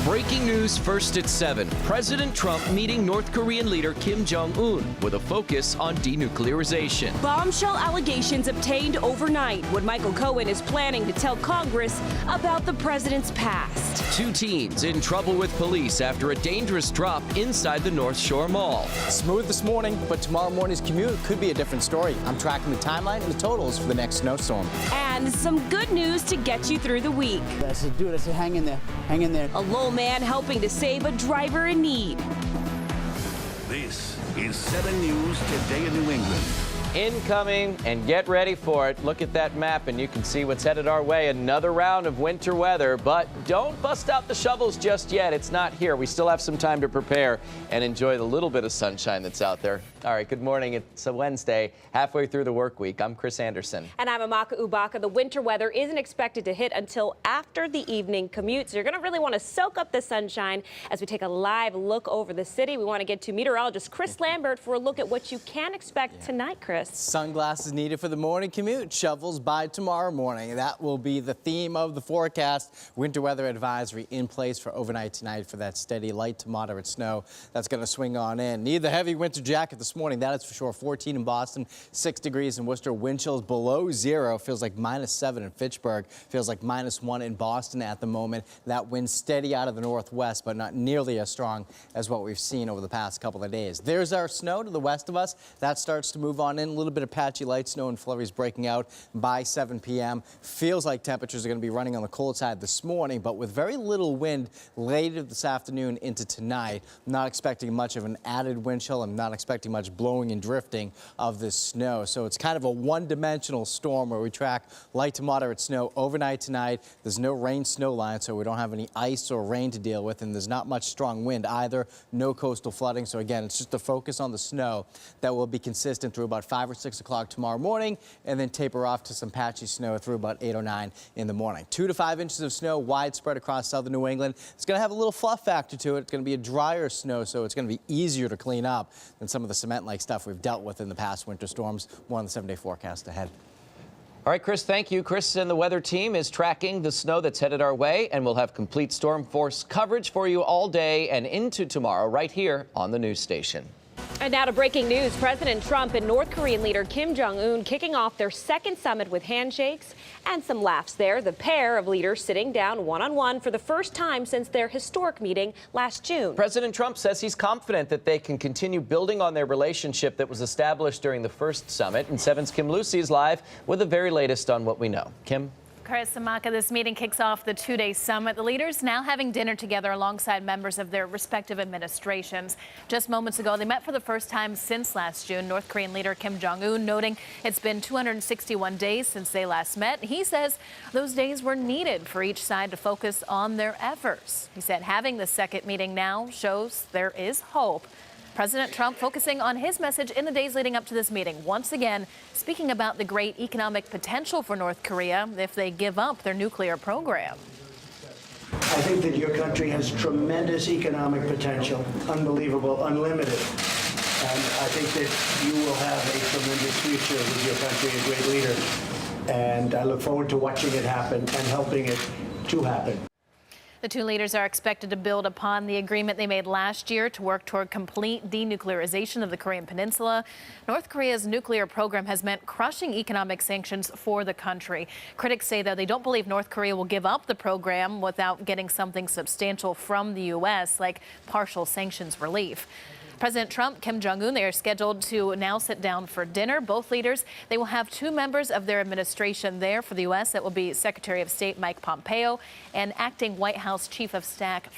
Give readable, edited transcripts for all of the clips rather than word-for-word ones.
Breaking news first at 7. President Trump meeting North Korean leader Kim Jong Un with a focus on denuclearization. Bombshell allegations obtained overnight when Michael Cohen is planning to tell Congress about the president's past. 2 teens in trouble with police after a dangerous drop inside the North Shore Mall. Smooth this morning, but tomorrow morning's commute could be a different story. I'm tracking the timeline and the totals for the next snowstorm. And some good news to get you through the week. I said, dude, I said, hang in there, hang in there. A lone man helping to save a driver in need. This is 7 News Today in New England. Incoming, and get ready for it. Look at that map and you can see what's headed our way. Another round of winter weather, but don't bust out the shovels just yet. It's not here. We still have some time to prepare and enjoy the little bit of sunshine that's out there. All right, good morning. It's a Wednesday, halfway through the work week. I'm Chris Anderson. And I'm Amaka Ubaka. The winter weather isn't expected to hit until after the evening commute, so you're going to really want to soak up the sunshine as we take a live look over the city. We want to get to meteorologist Chris Lambert for a look at what you can expect tonight, Chris. Sunglasses needed for the morning commute. Shovels by tomorrow morning. That will be the theme of the forecast. Winter weather advisory in place for overnight tonight for that steady light to moderate snow that's going to swing on in. Need the heavy winter jacket this morning. That is for sure. 14 in Boston, 6 degrees in Worcester. Wind chills below 0. Feels like -7 in Fitchburg. Feels like -1 in Boston at the moment. That wind steady out of the northwest, but not nearly as strong as what we've seen over the past couple of days. There's our snow to the west of us. That starts to move on in. A little bit of patchy light snow and flurries breaking out by 7 p.m. Feels like temperatures are going to be running on the cold side this morning, but with very little wind later this afternoon into tonight. I'm not expecting much of an added wind chill. I'm not expecting much blowing and drifting of this snow. So it's kind of a one-dimensional storm where we track light to moderate snow overnight tonight. There's no rain snow line, so we don't have any ice or rain to deal with, and there's not much strong wind either. No coastal flooding. So again, it's just a focus on the snow that will be consistent through about 5 or 6 o'clock tomorrow morning, and then taper off to some patchy snow through about 8 or 9 in the morning. 2 to 5 inches of snow widespread across southern New England. It's going to have a little fluff factor to it. It's going to be a drier snow, so it's going to be easier to clean up than some of the cement-like stuff we've dealt with in the past winter storms. More on the 7-day forecast ahead. All right, Chris, thank you. Chris and the weather team is tracking the snow that's headed our way, and we'll have complete storm force coverage for you all day and into tomorrow right here on the news station. And now to breaking news. President Trump and North Korean leader Kim Jong Un kicking off their second summit with handshakes and some laughs there. The pair of leaders sitting down one-on-one for the first time since their historic meeting last June. President Trump says he's confident that they can continue building on their relationship that was established during the first summit. And 7's Kim Lucy is live with the very latest on what we know. Kim? Chris, Amaka, this meeting kicks off the 2-day summit. The leaders now having dinner together alongside members of their respective administrations. Just moments ago, they met for the first time since last June. North Korean leader Kim Jong Un noting it's been 261 days since they last met. He says those days were needed for each side to focus on their efforts. He said having the second meeting now shows there is hope. President Trump focusing on his message in the days leading up to this meeting, once again speaking about the great economic potential for North Korea if they give up their nuclear program. I think that your country has tremendous economic potential, unbelievable, unlimited. And I think that you will have a tremendous future with your country, a great leader. And I look forward to watching it happen and helping it to happen. The two leaders are expected to build upon the agreement they made last year to work toward complete denuclearization of the Korean Peninsula. North Korea's nuclear program has meant crushing economic sanctions for the country. Critics say, though, they don't believe North Korea will give up the program without getting something substantial from the U.S., like partial sanctions relief. President Trump, Kim Jong Un, they are scheduled to now sit down for dinner. Both leaders, they will have 2 members of their administration there for the U.S. That will be Secretary of State Mike Pompeo and acting White House Chief of Staff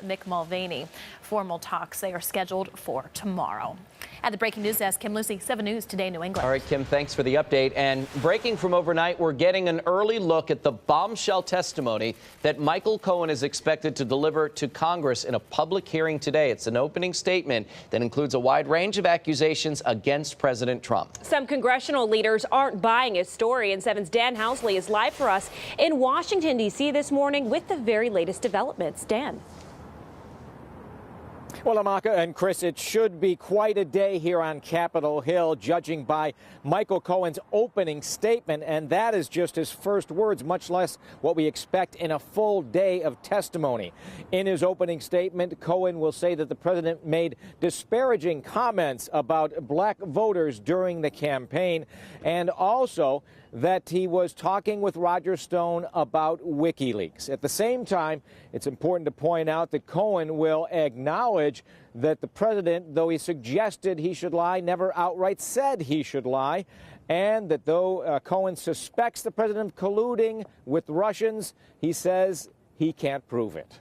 Mick Mulvaney. Formal talks, they are scheduled for tomorrow. At the breaking news desk, Kim Lucy, 7 News Today, New England. All right, Kim, thanks for the update. And breaking from overnight, we're getting an early look at the bombshell testimony that Michael Cohen is expected to deliver to Congress in a public hearing today. It's an opening statement that includes a wide range of accusations against President Trump. Some congressional leaders aren't buying his story, and 7's Dan Housley is live for us in Washington, D.C. this morning with the very latest developments. Dan. Well, Amaka and Chris, it should be quite a day here on Capitol Hill, judging by Michael Cohen's opening statement. And that is just his first words, much less what we expect in a full day of testimony. In his opening statement, Cohen will say that the president made disparaging comments about black voters during the campaign, and also that he was talking with Roger Stone about WikiLeaks. At the same time, it's important to point out that Cohen will acknowledge that the president, though he suggested he should lie, never outright said he should lie, and that though Cohen suspects the president of colluding with Russians, he says he can't prove it.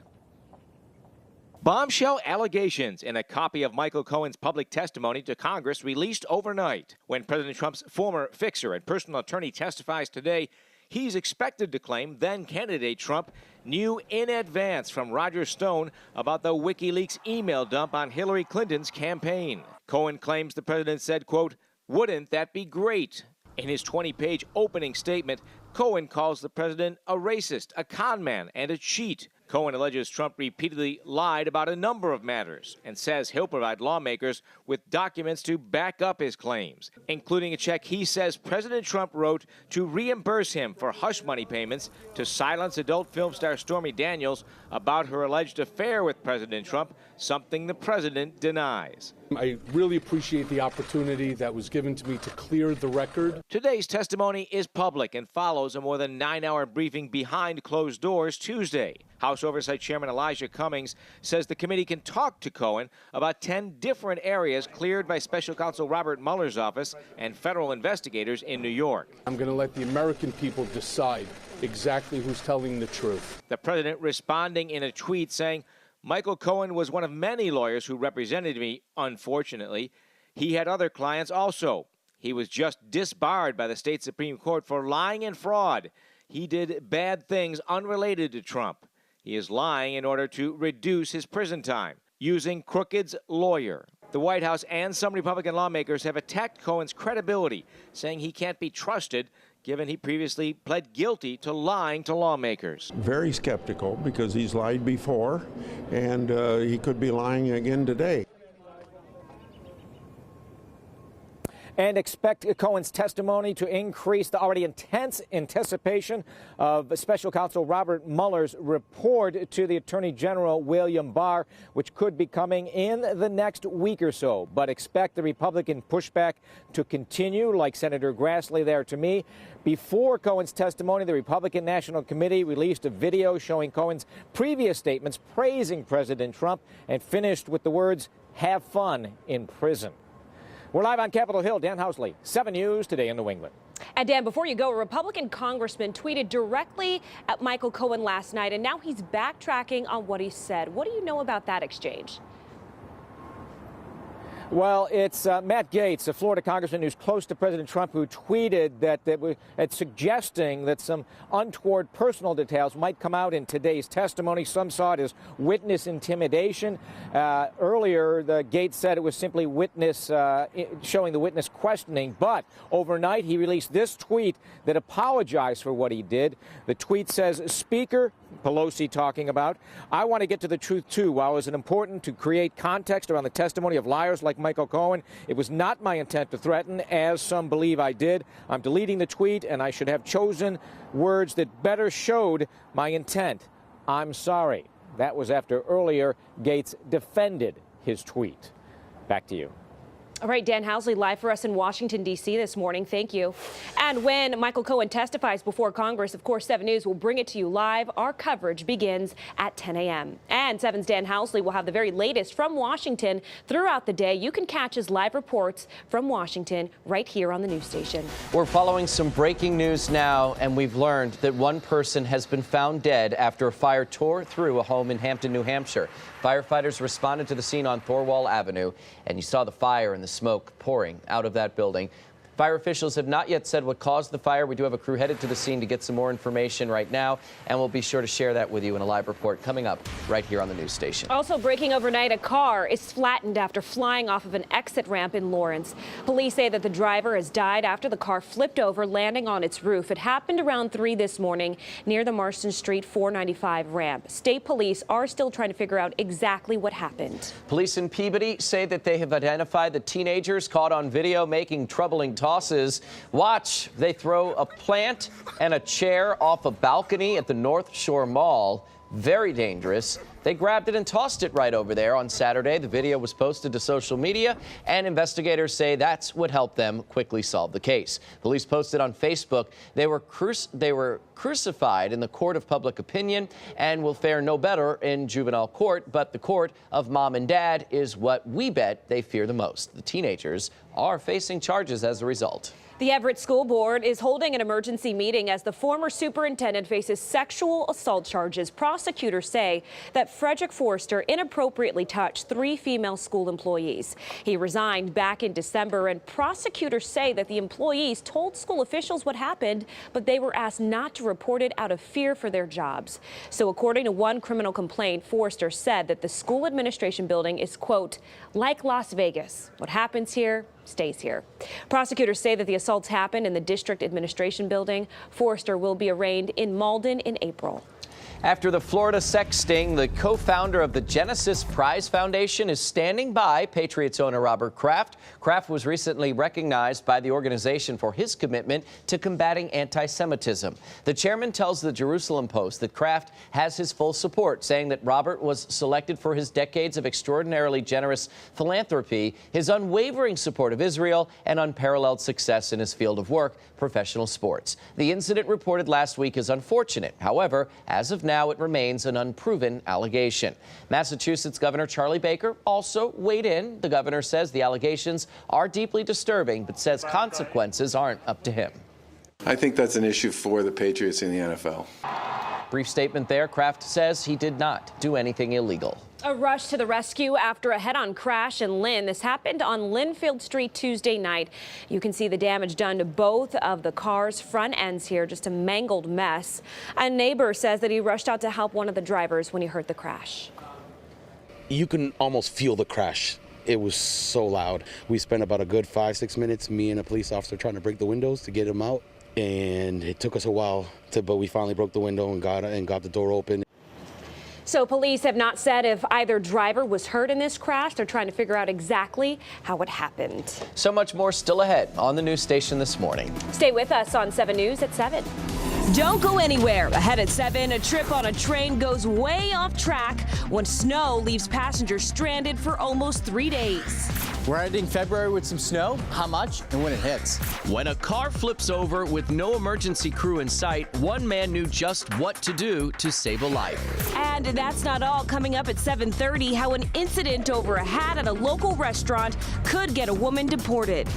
Bombshell allegations in a copy of Michael Cohen's public testimony to Congress released overnight. When President Trump's former fixer and personal attorney testifies today, he's expected to claim then-candidate Trump knew in advance from Roger Stone about the WikiLeaks email dump on Hillary Clinton's campaign. Cohen claims the president said, quote, "Wouldn't that be great?" In his 20-page opening statement, Cohen calls the president a racist, a con man, and a cheat. Cohen alleges Trump repeatedly lied about a number of matters and says he'll provide lawmakers with documents to back up his claims, including a check he says President Trump wrote to reimburse him for hush money payments to silence adult film star Stormy Daniels about her alleged affair with President Trump, something the president denies. I really appreciate the opportunity that was given to me to clear the record. Today's testimony is public and follows a more than 9-hour briefing behind closed doors Tuesday. House Oversight Chairman Elijah Cummings says the committee can talk to Cohen about 10 different areas cleared by Special Counsel Robert Mueller's office and federal investigators in New York. I'm going to let the American people decide exactly who's telling the truth. The president responding in a tweet saying, "Michael Cohen was one of many lawyers who represented me, unfortunately. He had other clients also. He was just disbarred by the state Supreme Court for lying and fraud. He did bad things unrelated to Trump. He is lying in order to reduce his prison time, using Crooked's lawyer." The White House and some Republican lawmakers have attacked Cohen's credibility, saying he can't be trusted, given he previously pled guilty to lying to lawmakers. Very skeptical because he's lied before, and he could be lying again today. And expect Cohen's testimony to increase the already intense anticipation of Special Counsel Robert Mueller's report to the Attorney General William Barr, which could be coming in the next week or so. But expect the Republican pushback to continue, like Senator Grassley there to me. Before Cohen's testimony, the Republican National Committee released a video showing Cohen's previous statements praising President Trump and finished with the words, "Have fun in prison." We're live on Capitol Hill. Dan Housley, 7 News Today in New England. And Dan, before you go, a Republican congressman tweeted directly at Michael Cohen last night, and now he's backtracking on what he said. What do you know about that exchange? Well, it's Matt Gaetz, a Florida congressman who's close to President Trump, who tweeted that it's suggesting that some untoward personal details might come out in today's testimony. Some saw it as witness intimidation. Earlier, Gaetz said it was simply witness showing the witness questioning. But overnight, he released this tweet that apologized for what he did. The tweet says, "Speaker," Pelosi talking about, "I want to get to the truth, too. While it was important to create context around the testimony of liars like Michael Cohen, it was not my intent to threaten, as some believe I did. I'm deleting the tweet, and I should have chosen words that better showed my intent. I'm sorry." That was after earlier Gaetz defended his tweet. Back to you. All right, Dan Housley live for us in Washington, D.C. this morning. Thank you. And when Michael Cohen testifies before Congress, of course, 7 News will bring it to you live. Our coverage begins at 10 a.m. And 7's Dan Housley will have the very latest from Washington throughout the day. You can catch his live reports from Washington right here on the news station. We're following some breaking news now, and we've learned that one person has been found dead after a fire tore through a home in Hampton, New Hampshire. Firefighters responded to the scene on Thorwall Avenue, and you saw the fire and the smoke pouring out of that building. Fire officials have not yet said what caused the fire. We do have a crew headed to the scene to get some more information right now, and we'll be sure to share that with you in a live report coming up right here on the news station. Also breaking overnight, a car is flattened after flying off of an exit ramp in Lawrence. Police say that the driver has died after the car flipped over, landing on its roof. It happened around 3 this morning near the Marston Street 495 ramp. State police are still trying to figure out exactly what happened. Police in Peabody say that they have identified the teenagers caught on video making troubling tosses. Watch, they throw a plant and a chair off a balcony at the North Shore Mall. Very dangerous. They grabbed it and tossed it right over there on Saturday. The video was posted to social media, and investigators say that's what helped them quickly solve the case. Police posted on Facebook they were crucified in the court of public opinion and will fare no better in juvenile court, but the court of mom and dad is what we bet they fear the most. The teenagers are facing charges as a result. The Everett School Board is holding an emergency meeting as the former superintendent faces sexual assault charges. Prosecutors say that Frederick Forster inappropriately touched 3 female school employees. He resigned back in December, and prosecutors say that the employees told school officials what happened, but they were asked not to report it out of fear for their jobs. So according to one criminal complaint, Forster said that the school administration building is, quote, like Las Vegas. What happens here stays here. Prosecutors say that the assaults happened in the district administration building. Forster will be arraigned in Malden in April. After the Florida sex sting, the co-founder of the Genesis Prize Foundation is standing by Patriots owner Robert Kraft. Kraft was recently recognized by the organization for his commitment to combating anti-Semitism. The chairman tells the Jerusalem Post that Kraft has his full support, saying that Robert was selected for his decades of extraordinarily generous philanthropy, his unwavering support of Israel, and unparalleled success in his field of work, professional sports. The incident reported last week is unfortunate. However, as of now, it remains an unproven allegation. Massachusetts Governor Charlie Baker also weighed in. The governor says the allegations are deeply disturbing, but says consequences aren't up to him. I think that's an issue for the Patriots in the NFL. Brief statement there. Kraft says he did not do anything illegal. A rush to the rescue after a head-on crash in Lynn. This happened on Linfield Street Tuesday night. You can see the damage done to both of the car's front ends here, just a mangled mess. A neighbor says that he rushed out to help one of the drivers when he heard the crash. You can almost feel the crash. It was so loud. We spent about a good 5-6 minutes, me and a police officer, trying to break the windows to get him out. And it took us a while, but we finally broke the window and got the door open. So police have not said if either driver was hurt in this crash. They're trying to figure out exactly how it happened. So much more still ahead on the news station this morning. Stay with us on 7 News at 7. Don't go anywhere. Ahead at 7, a trip on a train goes way off track when snow leaves passengers stranded for almost 3 days. We're ending February with some snow. How much and when it hits? When a car flips over with no emergency crew in sight, one man knew just what to do to save a life. And that's not all. Coming up at 7:30, how an incident over a hat at a local restaurant could get a woman deported.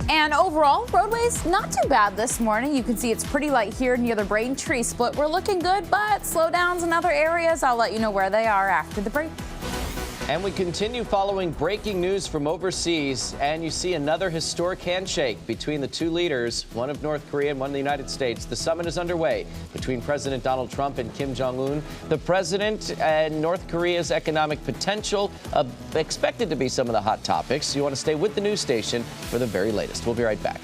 And overall, roadways not too bad this morning. You can see it's pretty light here near the Braintree split. We're looking good, but slowdowns in other areas. I'll let you know where they are after the break. And we continue following breaking news from overseas, and you see another historic handshake between the two leaders, one of North Korea and one of the United States. The summit is underway between President Donald Trump and Kim Jong Un. The president and North Korea's economic potential expected to be some of the hot topics. You want to stay with the news station for the very latest. We'll be right back.